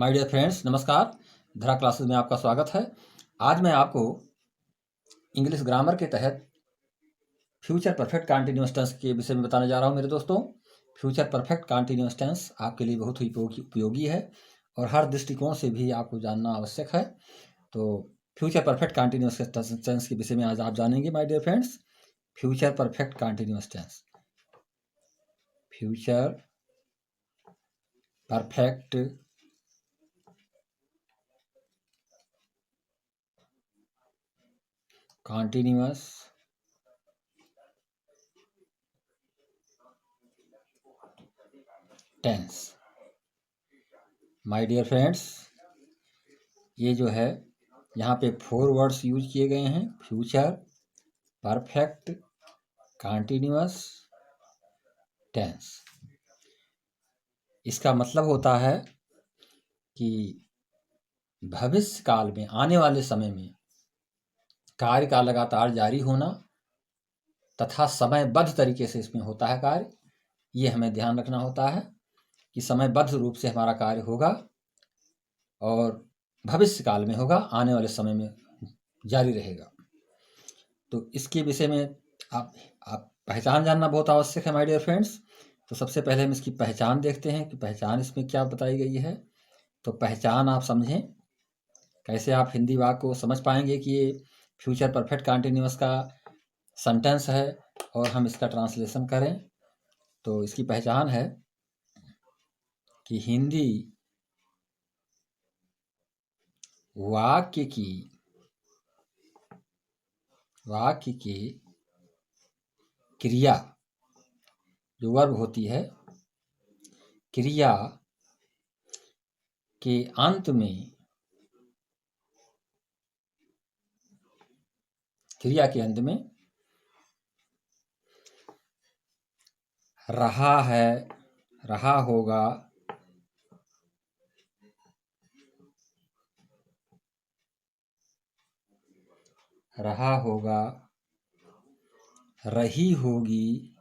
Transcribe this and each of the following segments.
My dear friends, नमस्कार। धरा classes में आपका स्वागत है। आज मैं आपको इंग्लिश ग्रामर के तहत फ्यूचर परफेक्ट कंटीन्यूअस टेंस के विषय में बताने जा रहा हूं। मेरे दोस्तों, फ्यूचर परफेक्ट कंटीन्यूअस टेंस आपके लिए बहुत ही उपयोगी है और हर दृष्टिकोण से भी आपको जानना आवश्यक है। तो फ्यूचर परफेक्ट कंटीन्यूअस टेंस के विषय में आज आप जानेंगे my dear friends. Future perfect continuous tense, future perfect continuous tense. My dear friends, ये जो है यहाँ पे 4 वर्ड्स यूज किए गए हैं। Future perfect continuous tense. इसका मतलब होता है कि भविष्य काल में, आने वाले समय में कार्य का लगातार जारी होना तथा समयबद्ध तरीके से इसमें होता है कार्य। ये हमें ध्यान रखना होता है कि समयबद्ध रूप से हमारा कार्य होगा और भविष्य काल में होगा, आने वाले समय में जारी रहेगा। तो इसके विषय में आप पहचान जानना बहुत आवश्यक है माय डियर फ्रेंड्स। तो सबसे पहले हम इसकी पहचान देखते हैं कि पहचान इसमें क्या बताई गई है। तो पहचान आप समझें, कैसे आप हिंदी वाक्य को समझ पाएंगे कि ये फ्यूचर परफेक्ट कंटीन्यूअस का सेंटेंस है और हम इसका ट्रांसलेशन करें। तो इसकी पहचान है कि हिंदी वाक्य की क्रिया जो वर्ब होती है, क्रिया के अंत में रहा है, रहा होगा, रहा होगा, रही होगी,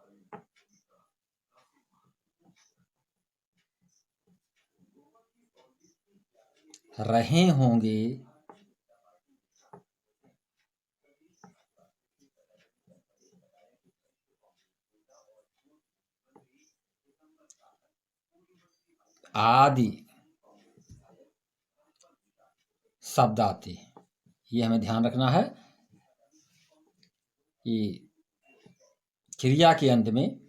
रहे होंगे, आदि शब्द आते हैं। ये हमें ध्यान रखना है कि क्रिया के अंत में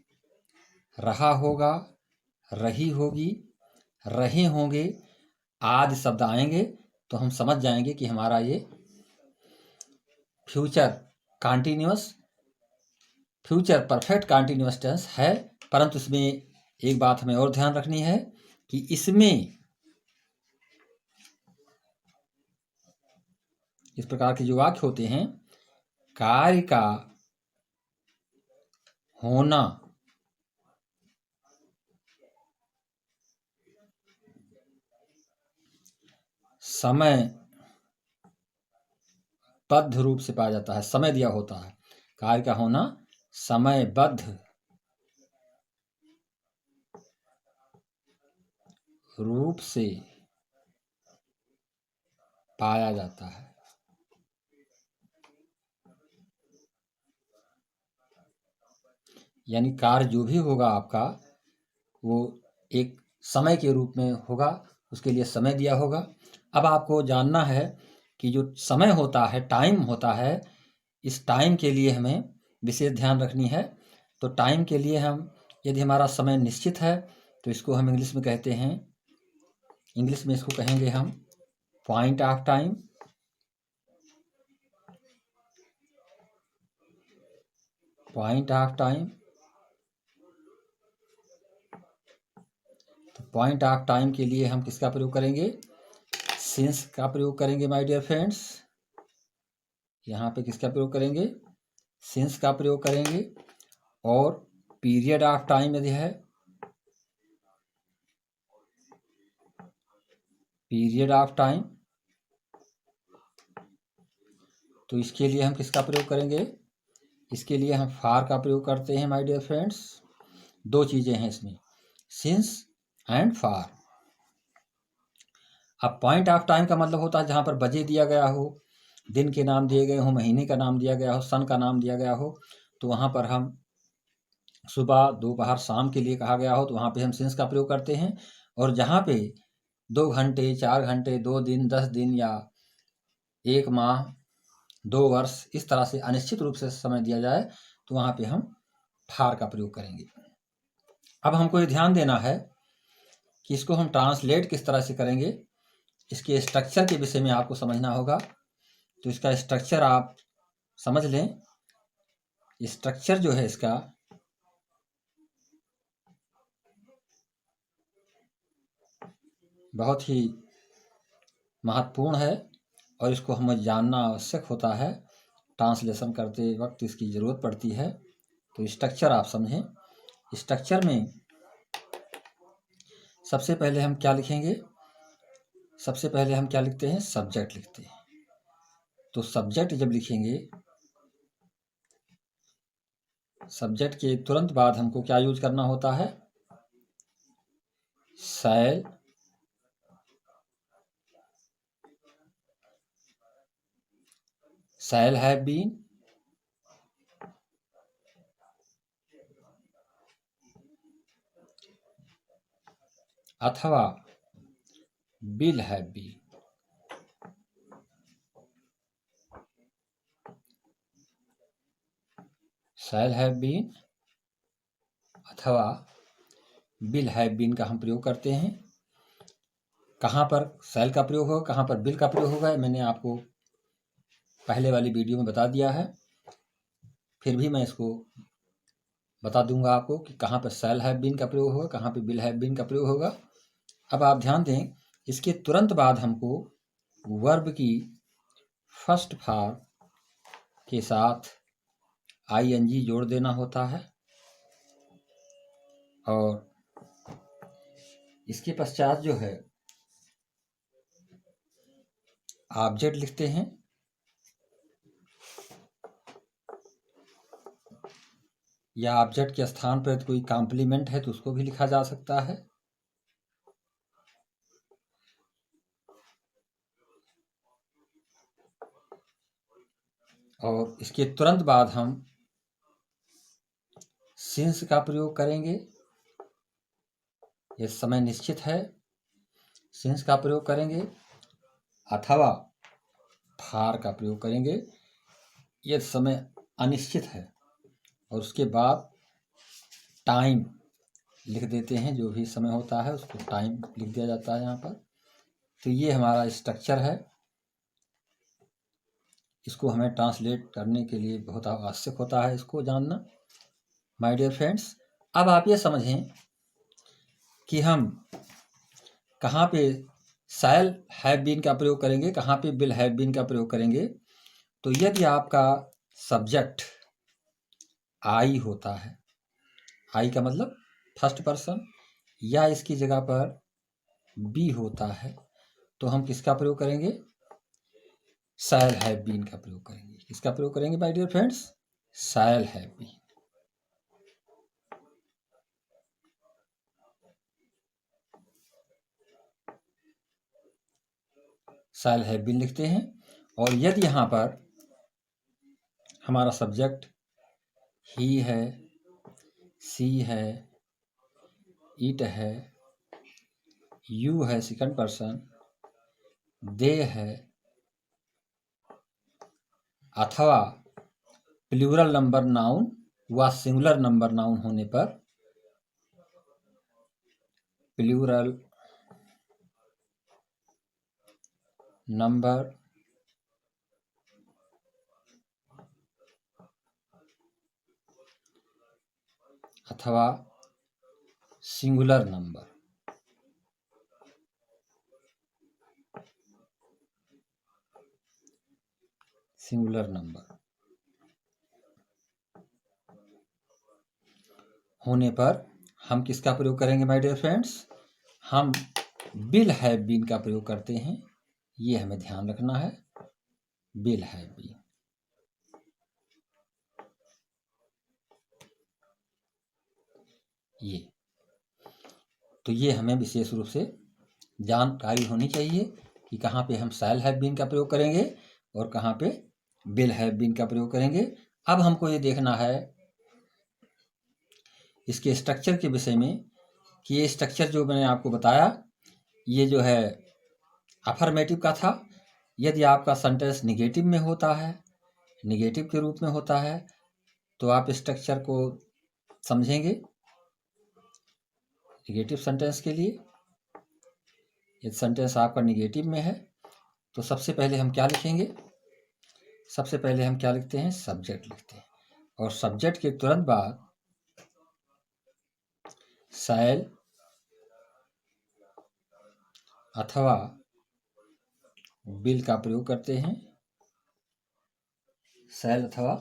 रहा होगा, रही होगी, रहे होंगे आदि शब्द आएंगे तो हम समझ जाएंगे कि हमारा ये फ्यूचर परफेक्ट कंटीन्यूअस टेंस है। परंतु इसमें एक बात हमें और ध्यान रखनी है कि इसमें इस प्रकार के जो वाक्य होते हैं, कार्य का होना समयबद्ध रूप से पाया जाता है। समय दिया होता है, कार्य का होना समयबद्ध रूप से पाया जाता है। यानी कार्य जो भी होगा आपका, वो एक समय के रूप में होगा, उसके लिए समय दिया होगा। अब आपको जानना है कि जो समय होता है, टाइम होता है, इस टाइम के लिए हमें विशेष ध्यान रखनी है। तो टाइम के लिए हम, यदि हमारा समय निश्चित है तो इसको हम इंग्लिश में कहते हैं, इंग्लिश में इसको कहेंगे हम point of time. Point of time. तो पॉइंट ऑफ टाइम के लिए हम किसका प्रयोग करेंगे? सिंस का प्रयोग करेंगे माय डियर फ्रेंड्स। यहाँ पे किसका प्रयोग करेंगे? सिंस का प्रयोग करेंगे। और पीरियड ऑफ टाइम यदि है, पीरियड ऑफ टाइम, तो इसके लिए हम किसका प्रयोग करेंगे? इसके लिए हम फार का प्रयोग करते हैं माय डियर फ्रेंड्स। दो चीजें हैं इसमें, सिंस एंड फार। अब पॉइंट ऑफ टाइम का मतलब होता है जहाँ पर बजे दिया गया हो, दिन के नाम दिए गए हो, महीने का नाम दिया गया हो, सन का नाम दिया गया हो, तो वहाँ पर हम सुबह, दोपहर, शाम के लिए कहा गया हो तो वहाँ पे हम सिंस का प्रयोग करते हैं। और जहाँ पे 2 घंटे, 4 घंटे, 2 दिन, 10 दिन या 1 माह, 2 वर्ष इस तरह से अनिश्चित रूप से समय दिया जाए तो वहाँ पे हम फार का प्रयोग करेंगे। अब हमको ये ध्यान देना है कि इसको हम ट्रांसलेट किस तरह से करेंगे, इसके स्ट्रक्चर के विषय में आपको समझना होगा। तो इसका स्ट्रक्चर आप समझ लें। स्ट्रक्चर जो है इसका बहुत ही महत्वपूर्ण है और इसको हमें जानना आवश्यक होता है। ट्रांसलेशन करते वक्त इसकी ज़रूरत पड़ती है। तो स्ट्रक्चर आप समझें। स्ट्रक्चर में सबसे पहले हम क्या लिखेंगे? सबसे पहले हम क्या लिखते हैं? सब्जेक्ट लिखते हैं। तो सब्जेक्ट जब लिखेंगे, सब्जेक्ट के तुरंत बाद हमको क्या यूज करना होता है? शैल, शैल हैव बीन, अथवा will have been. Shall have been अथवा विल हैव बीन का हम प्रयोग करते हैं। कहाँ पर शैल का प्रयोग होगा, कहाँ पर विल का प्रयोग होगा, मैंने आपको पहले वाली वीडियो में बता दिया है। फिर भी मैं इसको बता दूंगा आपको कि कहाँ पर शैल हैव बीन का प्रयोग होगा, कहाँ पर विल हैव बीन का प्रयोग होगा। अब आप ध्यान दें, इसके तुरंत बाद हमको वर्ब की फर्स्ट फॉर्म के साथ आईएनजी जोड़ देना होता है और इसके पश्चात जो है ऑब्जेक्ट लिखते हैं। या ऑब्जेक्ट के स्थान पर कोई कॉम्प्लीमेंट है तो उसको भी लिखा जा सकता है। और इसके तुरंत बाद हम सिंस का प्रयोग करेंगे। ये समय निश्चित है, सिंस का प्रयोग करेंगे अथवा फार का प्रयोग करेंगे। ये समय अनिश्चित है। और उसके बाद टाइम लिख देते हैं, जो भी समय होता है उसको टाइम लिख दिया जाता है यहाँ पर। तो ये हमारा स्ट्रक्चर है। इसको हमें ट्रांसलेट करने के लिए बहुत आवश्यक होता है इसको जानना। माय डियर फ्रेंड्स, अब आप ये समझें कि हम कहाँ पे शैल हैव बीन का प्रयोग करेंगे, कहाँ पे विल हैव बीन का प्रयोग करेंगे। तो यदि आपका सब्जेक्ट आई होता है, आई का मतलब फर्स्ट पर्सन, या इसकी जगह पर बी होता है, तो हम किसका प्रयोग करेंगे? शैल हैव बीन का प्रयोग करेंगे। किसका प्रयोग करेंगे my dear friends? Shall have been. Shall have been लिखते हैं। और यदि यहाँ पर हमारा सब्जेक्ट ही है, सी है, इट है, यू है सेकंड पर्सन, दे है, अथवा प्लूरल नंबर नाउन व सिंगुलर नंबर नाउन होने पर प्लूरल नंबर अथवा सिंगुलर नंबर होने पर हम किसका प्रयोग करेंगे माय डियर फ्रेंड्स? हम विल हैव बीन का प्रयोग करते हैं। ये हमें ध्यान रखना है, विल हैव बीन। ये तो ये हमें विशेष रूप से जानकारी होनी चाहिए कि कहाँ पे हम शैल हैव बीन का प्रयोग करेंगे और कहाँ पे विल हैव बीन का प्रयोग करेंगे। अब हमको ये देखना है इसके स्ट्रक्चर के विषय में कि ये स्ट्रक्चर जो मैंने आपको बताया ये जो है अफर्मेटिव का था। यदि आपका सेंटेंस निगेटिव में होता है, निगेटिव के रूप में होता है, तो आप स्ट्रक्चर को समझेंगे। निगेटिव सेंटेंस के लिए यदि सेंटेंस आपका निगेटिव में है तो सबसे पहले हम क्या लिखेंगे? सबसे पहले हम क्या लिखते हैं? सब्जेक्ट लिखते हैं और सब्जेक्ट के तुरंत बाद शैल अथवा विल का प्रयोग करते हैं। शैल अथवा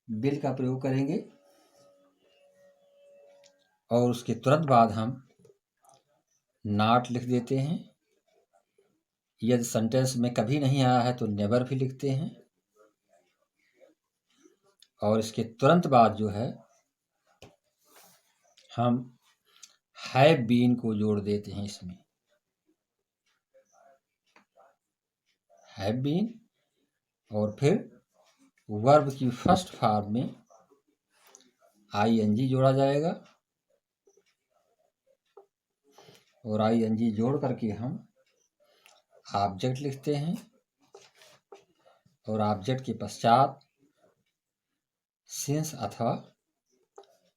विल का प्रयोग करेंगे और उसके तुरंत बाद हम नॉट लिख देते हैं। यदि सेंटेंस में कभी नहीं आया है तो नेवर भी लिखते हैं और इसके तुरंत बाद जो है हम हैव बीन को जोड़ देते हैं। इसमें हैव बीन और फिर वर्ब की फर्स्ट फॉर्म में आईएनजी जोड़ा जाएगा और आईएनजी जोड़ करके हम ऑब्जेक्ट लिखते हैं और ऑब्जेक्ट के पश्चात सिंस अथवा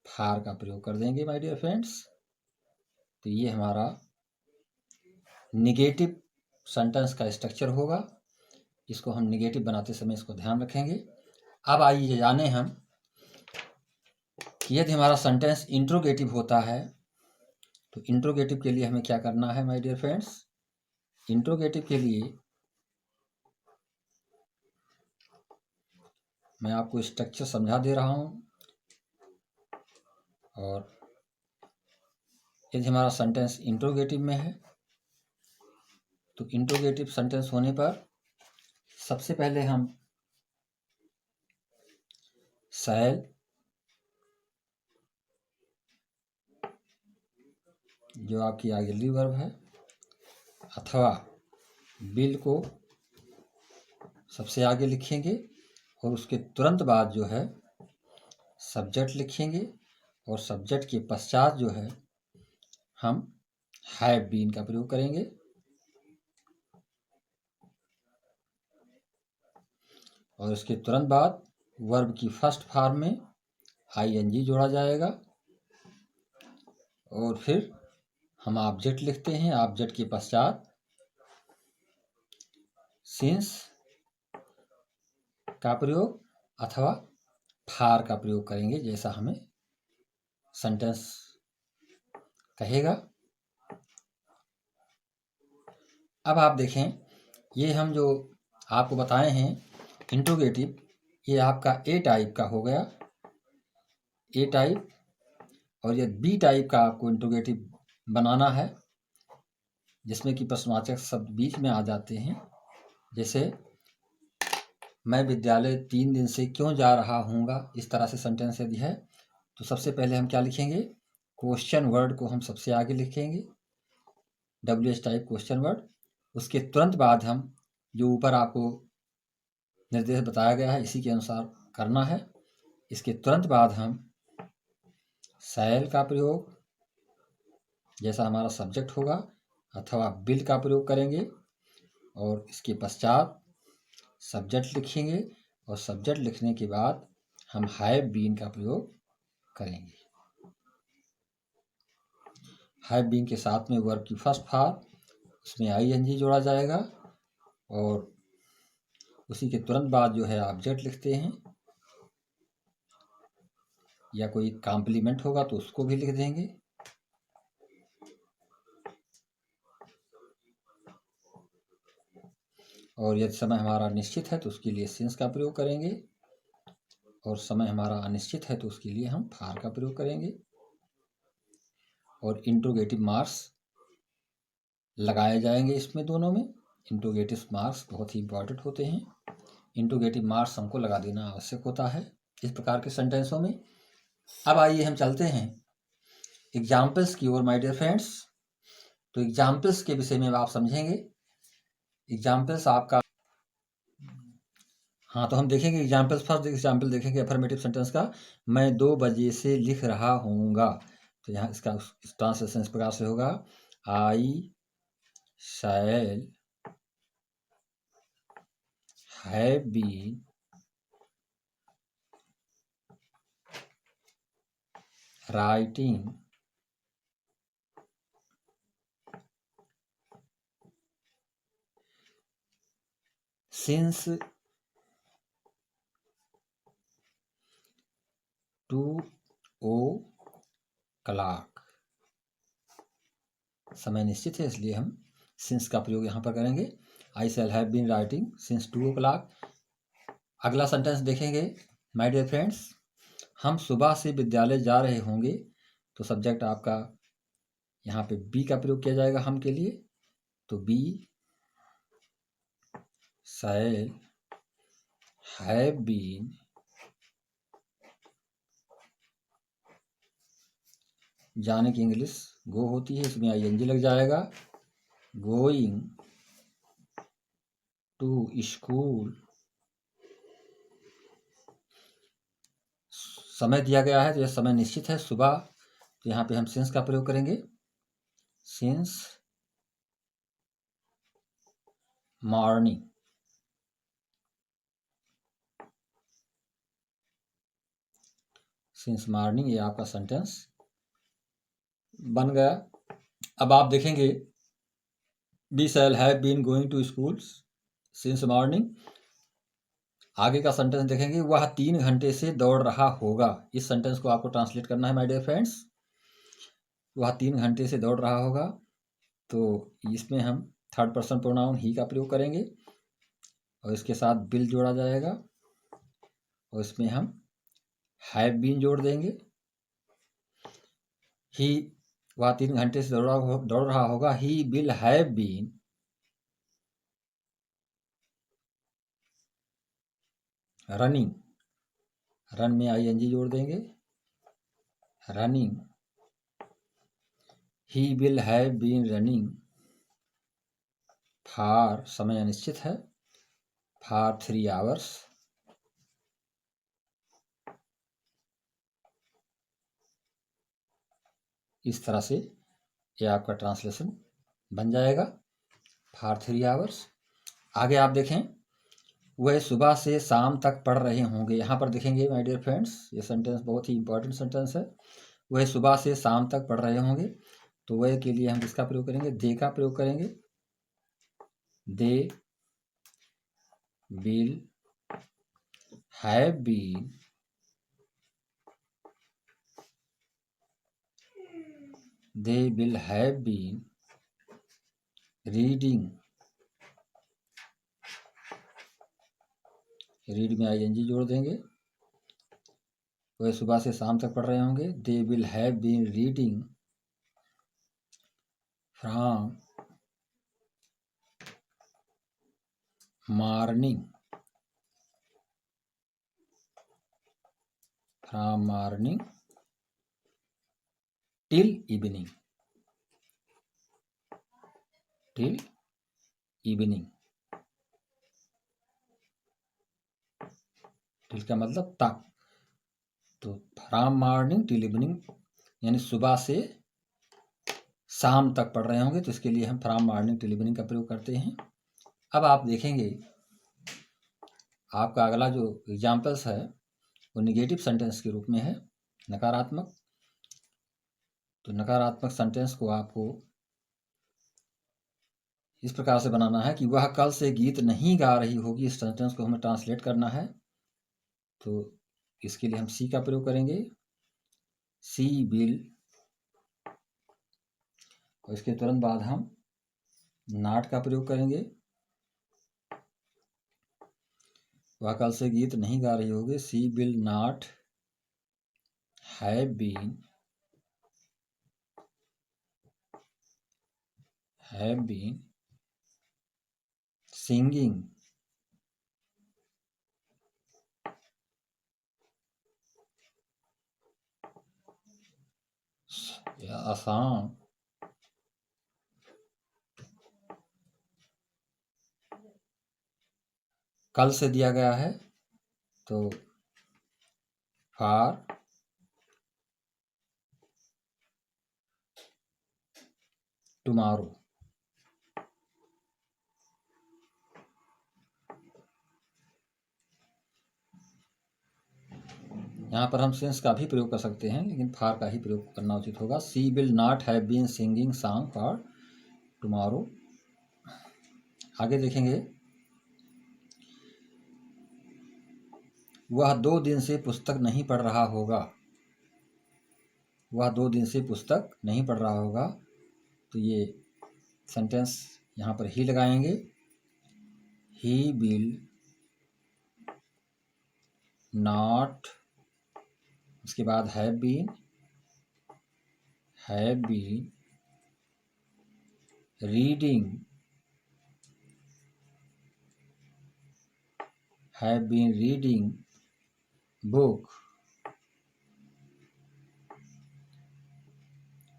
फार का प्रयोग कर देंगे माय डियर फ्रेंड्स। तो ये हमारा निगेटिव सेंटेंस का स्ट्रक्चर होगा। इसको हम निगेटिव बनाते समय इसको ध्यान रखेंगे। अब आइए जाने हम कि यदि हमारा सेंटेंस इंट्रोगेटिव होता है तो इंट्रोगेटिव के लिए हमें क्या करना है माय डियर फ्रेंड्स? इंट्रोगेटिव के लिए मैं आपको स्ट्रक्चर समझा दे रहा हूं और यदि हमारा सेंटेंस इंट्रोगेटिव में है तो इंट्रोगेटिव सेंटेंस होने पर सबसे पहले हम शैल जो आपकी ऑक्सिलरी वर्ब है अथवा विल को सबसे आगे लिखेंगे और उसके तुरंत बाद जो है सब्जेक्ट लिखेंगे और सब्जेक्ट के पश्चात जो है हम हैव बीन का प्रयोग करेंगे और इसके तुरंत बाद वर्ब की फर्स्ट फॉर्म में आईएनजी जोड़ा जाएगा और फिर हम ऑब्जेक्ट लिखते हैं। ऑब्जेक्ट के पश्चात सिंस का प्रयोग अथवा फार का प्रयोग करेंगे जैसा हमें सेंटेंस कहेगा। अब आप देखें ये हम जो आपको बताए हैं इंट्रोगेटिव, ये आपका ए टाइप का हो गया, ए टाइप। और ये बी टाइप का आपको इंट्रोगेटिव बनाना है जिसमें कि प्रश्नवाचक शब्द बीच में आ जाते हैं। जैसे मैं विद्यालय 3 दिन से क्यों जा रहा हूँगा, इस तरह से सेंटेंस यदि है तो सबसे पहले हम क्या लिखेंगे? क्वेश्चन वर्ड को हम सबसे आगे लिखेंगे, WH टाइप क्वेश्चन वर्ड। उसके तुरंत बाद हम जो ऊपर आपको निर्देश बताया गया है इसी के अनुसार करना है। इसके तुरंत बाद हम शैल का प्रयोग जैसा हमारा सब्जेक्ट होगा अथवा विल का प्रयोग करेंगे और इसके पश्चात सब्जेक्ट लिखेंगे और सब्जेक्ट लिखने के बाद हम हैव बीन का प्रयोग करेंगे। हैव बीन के साथ में वर्ब की फर्स्ट फॉर्म उसमें आईएनजी जोड़ा जाएगा और उसी के तुरंत बाद जो है ऑब्जेक्ट लिखते हैं या कोई कॉम्प्लीमेंट होगा तो उसको भी लिख देंगे। और यदि समय हमारा निश्चित है तो उसके लिए सिंस का प्रयोग करेंगे और समय हमारा अनिश्चित है तो उसके लिए हम फार का प्रयोग करेंगे। और इंट्रोगेटिव मार्क्स लगाए जाएंगे इसमें दोनों में। इंट्रोगेटिव मार्क्स बहुत ही इंपॉर्टेंट होते हैं, इंट्रोगेटिव मार्क्स हमको लगा देना आवश्यक होता है इस प्रकार के सेंटेंसों में। अब आइए हम चलते हैं एग्जाम्पल्स की ओर माय डियर फ्रेंड्स। तो एग्जाम्पल्स के विषय में आप समझेंगे। एग्जाम्पल्स आपका, हाँ, तो हम देखेंगे एग्जाम्पल्स। फर्स्ट एग्जाम्पल देखेंगे अफर्मेटिव सेंटेंस का, मैं 2 बजे से लिख रहा हूँगा। तो यहाँ इसका ट्रांसलेशन इस प्रकार से होगा, I shall have been writing since 2 o'clock। समय निश्चित है, इसलिए हम सिंस का प्रयोग यहाँ पर करेंगे। I shall have been writing since 2 o'clock। अगला सेंटेंस देखेंगे माय डियर फ्रेंड्स, हम सुबह से विद्यालय जा रहे होंगे। तो सब्जेक्ट आपका यहाँ पे बी का प्रयोग किया जाएगा हम के लिए। तो बी शैल हैव बीन जाने की इंग्लिश गो होती है, इसमें आईएनजी लग जाएगा। गोइंग टू स्कूल, समय दिया गया है तो यह समय निश्चित है सुबह, तो यहाँ पे हम सिंस का प्रयोग करेंगे। सिंस मॉर्निंग, सिंस मॉर्निंग, ये आपका सेंटेंस बन गया। अब आप देखेंगे we shall have been going to school since morning. आगे का सेंटेंस देखेंगे, वह 3 घंटे से दौड़ रहा होगा। इस सेंटेंस को आपको ट्रांसलेट करना है माय डियर फ्रेंड्स। वह 3 घंटे से दौड़ रहा होगा, तो इसमें हम थर्ड पर्सन प्रोनाउन ही का प्रयोग करेंगे और इसके साथ बिल जोड़ा जाएगा और इसमें हम हैव बीन जोड़ देंगे। ही, वह 3 घंटे से दौड़ रहा होगा, he will have been running, run में आईएनजी जोड़ देंगे, running. He will have been running for, समय अनिश्चित है, फॉर 3 hours। इस तरह से ये आपका ट्रांसलेशन बन जाएगा, फॉर 3 hours। आगे आप देखें, वह सुबह से शाम तक पढ़ रहे होंगे। यहाँ पर देखेंगे माय डियर फ्रेंड्स, ये सेंटेंस बहुत ही इंपॉर्टेंट सेंटेंस है। वह सुबह से शाम तक पढ़ रहे होंगे, तो वह के लिए हम किसका प्रयोग करेंगे, दे का प्रयोग करेंगे। They will have been they will have been reading, read में आईएनजी जोड़ देंगे, वह सुबह से शाम तक पढ़ रहे होंगे। they will have been reading from morning till evening, till evening। till का मतलब तक, तो फ्रॉम मॉर्निंग टिल इवनिंग यानी सुबह से शाम तक पढ़ रहे होंगे, तो इसके लिए हम फ्रॉम मॉर्निंग टिल इवनिंग का प्रयोग करते हैं। अब आप देखेंगे आपका अगला जो एग्जाम्पल्स है वो निगेटिव सेंटेंस के रूप में है, नकारात्मक। तो नकारात्मक सेंटेंस को आपको इस प्रकार से बनाना है कि वह कल से गीत नहीं गा रही होगी। इस सेंटेंस को हमें ट्रांसलेट करना है, तो इसके लिए हम सी का प्रयोग करेंगे, सी विल, और इसके तुरंत बाद हम नॉट का प्रयोग करेंगे। वह कल से गीत नहीं गा रही होगी, she will not have been singing a song कल से दिया गया है, तो फॉर टुमारो। यहाँ पर हम सिंस का भी प्रयोग कर सकते हैं, लेकिन फॉर का ही प्रयोग करना उचित होगा। She will not have been singing song for tomorrow. आगे देखेंगे, वह 2 दिन से पुस्तक नहीं पढ़ रहा होगा। वह 2 दिन से पुस्तक नहीं पढ़ रहा होगा, तो ये सेंटेंस यहाँ पर ही लगाएंगे। ही विल नॉट, उसके बाद हैव बीन रीडिंग, बुक।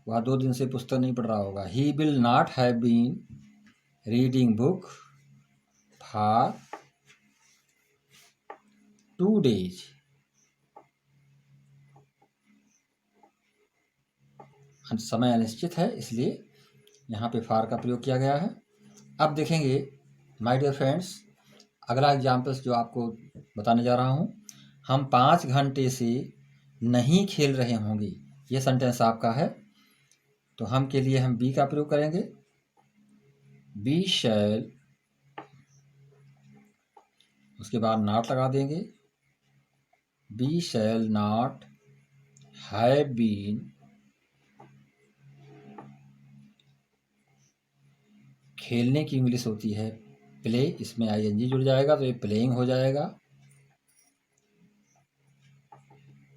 वह 2 दिन से पुस्तक नहीं पढ़ रहा होगा। He will not have been reading book for 2 days। समय अनिश्चित है, इसलिए यहाँ पे फॉर का प्रयोग किया गया है। अब देखेंगे माय डियर फ्रेंड्स, अगला एग्जाम्पल्स जो आपको बताने जा रहा हूँ। हम 5 घंटे से नहीं खेल रहे होंगे, ये सेंटेंस आपका है, तो हम के लिए हम बी का प्रयोग करेंगे। बी शैल, उसके बाद नॉट लगा देंगे। We shall not have been खेलने की इंग्लिश होती है प्ले, इसमें आईएनजी जुड़ जाएगा तो ये प्लेइंग हो जाएगा।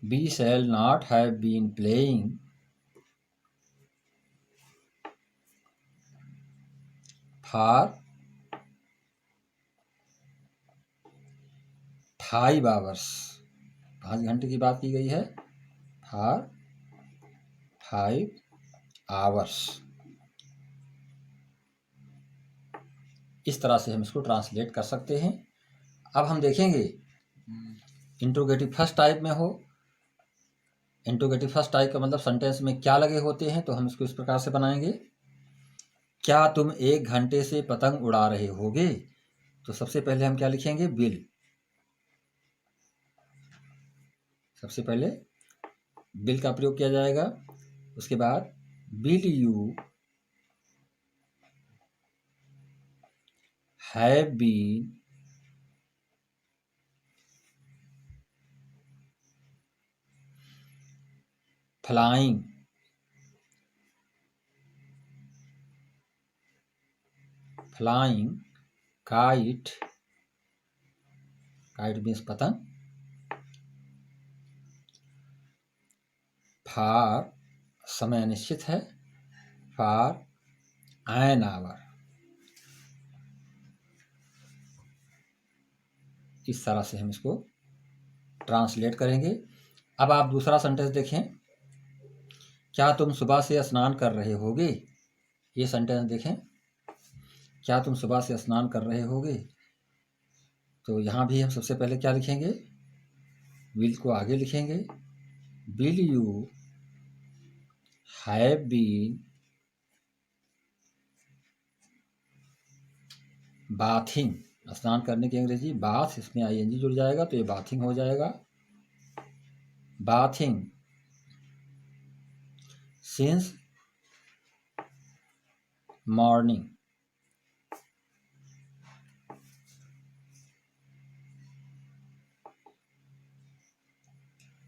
We shall not have been playing for 5 hours। 5 घंटे की बात की गई है, फॉर 5 hours। इस तरह से हम इसको ट्रांसलेट कर सकते हैं। अब हम देखेंगे इंट्रोगेटिव फर्स्ट टाइप में हो। इंट्रोगेटिव फर्स्ट टाइप का मतलब सेंटेंस में क्या लगे होते हैं, तो हम इसको इस प्रकार से बनाएंगे। क्या तुम 1 घंटे से पतंग उड़ा रहे होगे, तो सबसे पहले हम क्या लिखेंगे, विल। सबसे पहले विल का प्रयोग किया जाएगा। उसके बाद will you have been flying kite, means पतंग, फॉर समय अनिश्चित है, फॉर एन आवर। इस तरह से हम इसको ट्रांसलेट करेंगे। अब आप दूसरा सेंटेंस देखें, क्या तुम सुबह से स्नान कर रहे होगे। ये सेंटेंस देखें, क्या तुम सुबह से स्नान कर रहे होगे, तो यहाँ भी हम सबसे पहले क्या लिखेंगे, विल को आगे लिखेंगे। Will you have been bathing, स्नान करने की अंग्रेजी बाथ, इसमें आईएनजी जुड़ जाएगा तो ये बाथिंग हो जाएगा। Bathing since morning.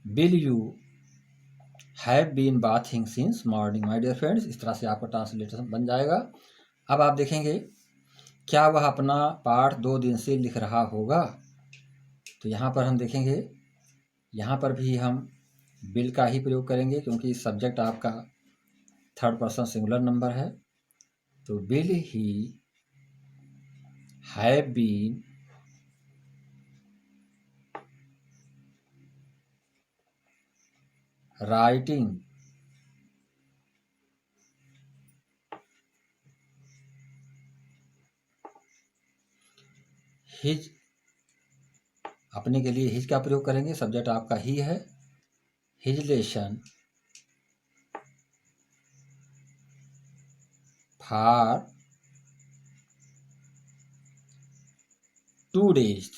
Will you have been bathing since morning. My dear friends, इस तरह से आपका ट्रांसलेशन बन जाएगा। अब आप देखेंगे, क्या वह अपना पाठ 2 दिन से लिख रहा होगा, तो यहाँ पर हम देखेंगे, यहाँ पर भी हम विल का ही प्रयोग करेंगे, क्योंकि सब्जेक्ट आपका 3rd पर्सन सिंगुलर नंबर है। तो will he have been writing his अपने के लिए हिज का प्रयोग करेंगे, सब्जेक्ट आपका ही है। His lesson for 2 days।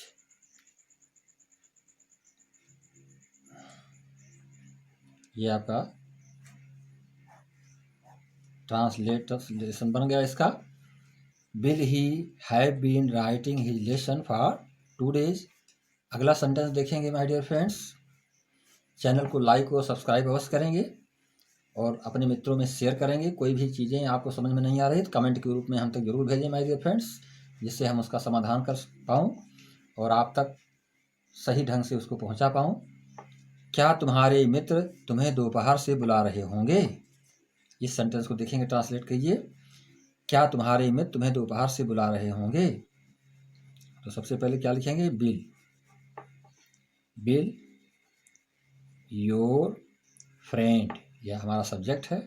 ये आपका ट्रांसलेशन बन गया इसका। Will he have been writing his lesson for 2 days। अगला सेंटेंस देखेंगे माय डियर फ्रेंड्स। चैनल को लाइक और सब्सक्राइब अवश्य करेंगे और अपने मित्रों में शेयर करेंगे। कोई भी चीज़ें आपको समझ में नहीं आ रही तो कमेंट के रूप में हम तक जरूर भेजें माय डियर फ्रेंड्स, जिससे हम उसका समाधान कर पाऊँ और आप तक सही ढंग से उसको पहुंचा पाऊँ। क्या तुम्हारे मित्र तुम्हें दोपहर से बुला रहे होंगे? इस सेंटेंस को देखेंगे, ट्रांसलेट कीजिए। क्या तुम्हारे मित्र तुम्हें दोपहर से बुला रहे होंगे? तो सबसे पहले क्या लिखेंगे? विल योर फ्रेंड, यह हमारा सब्जेक्ट है।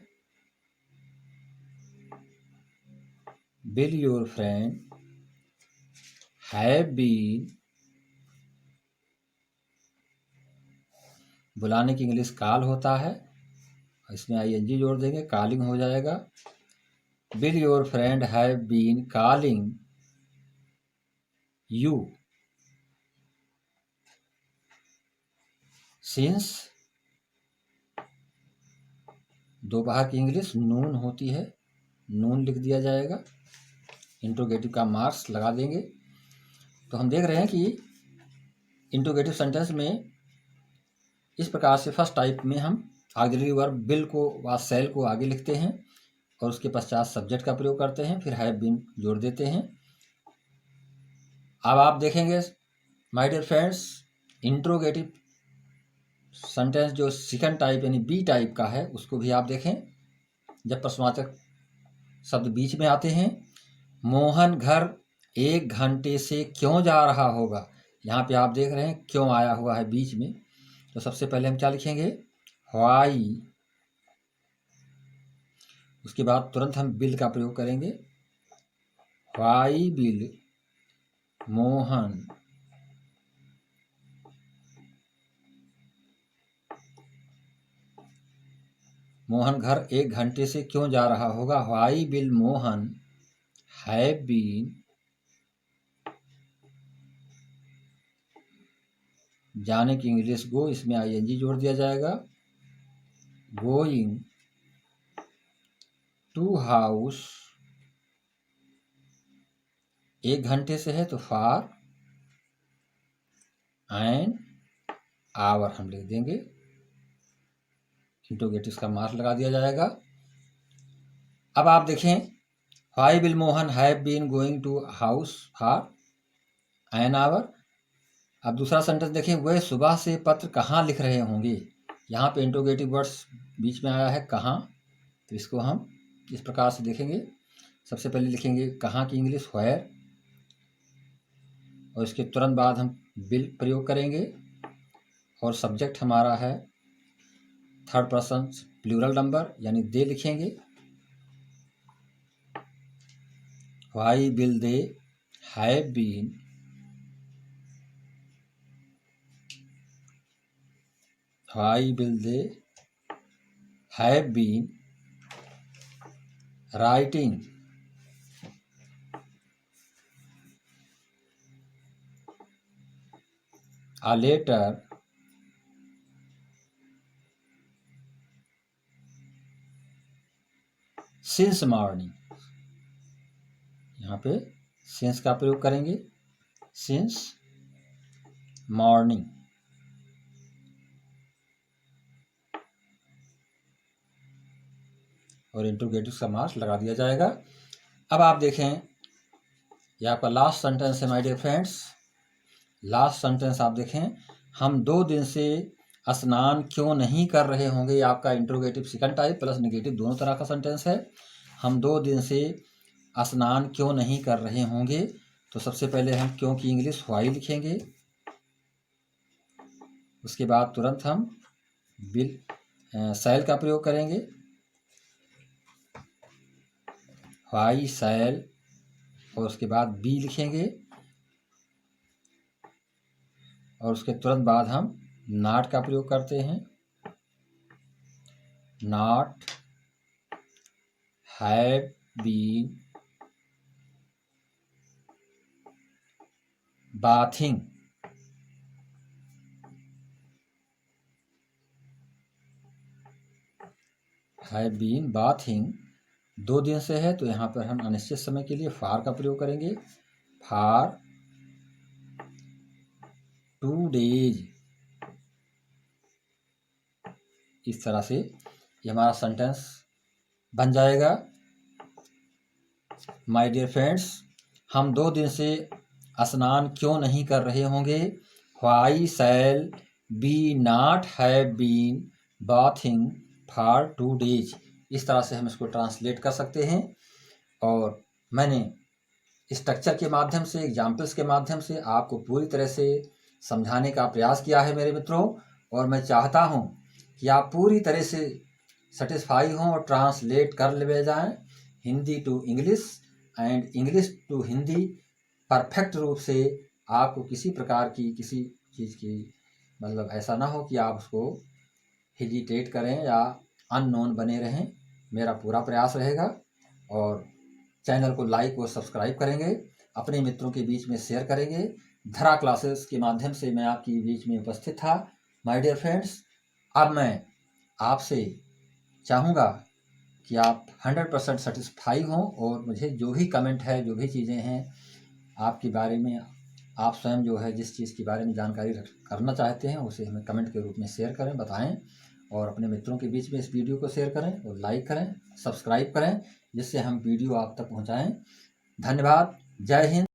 Will your friend have been, बुलाने की इंग्लिश कॉल होता है, इसमें आईएनजी जोड़ देंगे, कॉलिंग हो जाएगा। Will your friend have been calling you since, दोपहर की इंग्लिश नून होती है, नून लिख दिया जाएगा, इंट्रोगेटिव का मार्क्स लगा देंगे। तो हम देख रहे हैं कि इंट्रोगेटिव सेंटेंस में इस प्रकार से फर्स्ट टाइप में हम ऑक्सिलरी वर्ब विल को व सेल को आगे लिखते हैं और उसके पश्चात सब्जेक्ट का प्रयोग करते हैं, फिर हैव बीन जोड़ देते हैं। अब आप देखेंगे my dear friends, interrogative sentence जो सेकंड टाइप यानी बी टाइप का है उसको भी आप देखें। जब प्रश्नवाचक शब्द बीच में आते हैं, मोहन घर 1 घंटे से क्यों जा रहा होगा, यहाँ पे आप देख रहे हैं क्यों आया हुआ है बीच में। तो सबसे पहले हम क्या लिखेंगे? व्हाई। उसके बाद तुरंत हम बिल का प्रयोग करेंगे। व्हाई बिल मोहन मोहन घर 1 घंटे से क्यों जा रहा होगा? Why will Mohan have been, जाने की इंग्लिश गो, इसमें आईएनजी जोड़ दिया जाएगा, गोइंग टू हाउस, 1 घंटे से है तो फॉर एन आवर हम लिख देंगे, इंट्रोगेटिव का मार्क लगा दिया जाएगा। अब आप देखें, why will Mohan have been going to house for an hour. अब दूसरा सेंटेंस देखें, वह सुबह से पत्र कहाँ लिख रहे होंगे। यहाँ पे इंट्रोगेटिव वर्ड्स बीच में आया है कहाँ, तो इसको हम इस प्रकार से देखेंगे। सबसे पहले लिखेंगे कहाँ की इंग्लिश व्हेयर, और इसके तुरंत बाद हम विल प्रयोग करेंगे और सब्जेक्ट हमारा है थर्ड पर्सन प्लूरल नंबर यानी दे लिखेंगे। Why will they have been, why will they have been writing a letter since morning, यहाँ पे since का प्रयोग करेंगे, since morning। और इंट्रोगेटिव का मार्क्स लगा दिया जाएगा। अब आप देखें, यह आपका लास्ट सेंटेंस है my dear friends. Last sentence आप देखें, हम 2 दिन से स्नान क्यों नहीं कर रहे होंगे। ये आपका interrogative second type plus negative दोनों तरह का सेंटेंस है। हम 2 दिन से स्नान क्यों नहीं कर रहे होंगे। तो सबसे पहले हम क्यों की इंग्लिश व्हाई लिखेंगे, उसके बाद तुरंत हम विल सैल का प्रयोग करेंगे, व्हाई सैल, और उसके बाद बी लिखेंगे। और उसके तुरंत बाद हम नॉट का प्रयोग करते हैं। Not have been bathing. Have been bathing 2 दिन से है, तो यहाँ पर हम अनिश्चित समय के लिए फार का प्रयोग करेंगे। फार 2 days। इस तरह से ये हमारा सेंटेंस बन जाएगा। माय डियर फ्रेंड्स, हम 2 दिन से स्नान क्यों नहीं कर रहे होंगे? Why shall we not have been bathing for 2 days। इस तरह से हम इसको ट्रांसलेट कर सकते हैं। और मैंने स्ट्रक्चर के माध्यम से, एग्जाम्पल्स के माध्यम से आपको पूरी तरह से समझाने का प्रयास किया है मेरे मित्रों। और मैं चाहता हूं कि आप पूरी तरह से सेटिस्फाई हों और ट्रांसलेट कर ले जाएं Hindi to English and English to Hindi perfect रूप से। आपको किसी प्रकार की किसी चीज़ की मतलब ऐसा ना हो कि आप उसको हेजिटेट करें या अननोन बने रहें। मेरा पूरा प्रयास रहेगा। और चैनल को लाइक और सब्सक्राइब करेंगे, अपने मित्रों के बीच में शेयर करेंगे। धरा क्लासेस के माध्यम से मैं आपके बीच में उपस्थित था। माय डियर फ्रेंड्स, अब मैं आपसे चाहूँगा कि आप 100% सेटिस्फाई हों और मुझे जो भी कमेंट है, जो भी चीज़ें हैं आपके बारे में, आप स्वयं जो है जिस चीज़ के बारे में जानकारी करना चाहते हैं उसे हमें कमेंट के रूप में शेयर करें, बताएं। और अपने मित्रों के बीच में इस वीडियो को शेयर करें और लाइक करें, सब्सक्राइब करें, जिससे हम वीडियो आप तक पहुंचाएं। धन्यवाद। जय हिंद।